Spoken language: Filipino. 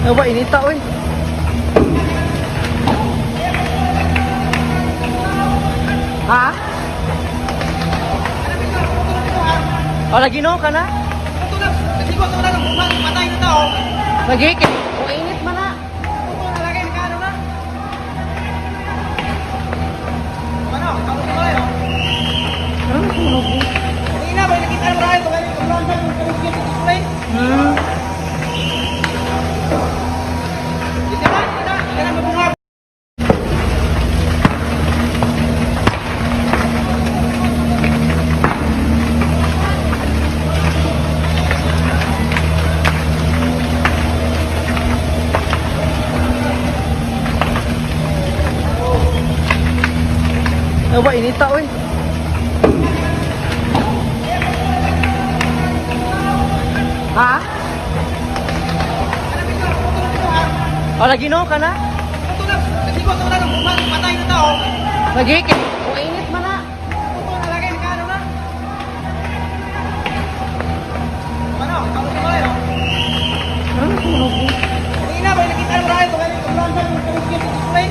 Ano ba, inita, oy. Ha? O, lagi no ka na? Ito na, kasi ko ito na lang, patay na tao. Lagi, o, init man na. Ito na lagay, nagkano na? Ano? Ako na kayo? Ano, sunog mo? Hindi na, may nakita mo rin. Kaya ito lang dyan, yung kamigyan sa display. Dito na, hindi na mabungab. Ano ba, inita, oy. Ha? O, lagi no ka na? Ito na, kasi ko ito na lang, patay na tao. Lagi, o, init man na. Ito na lagay, nagkano na? Ano? Ako na kayo? Ano, sunog mo? Hindi na, may nakita mo rin. Kaya ito lang dyan, yung kamigyan sa display.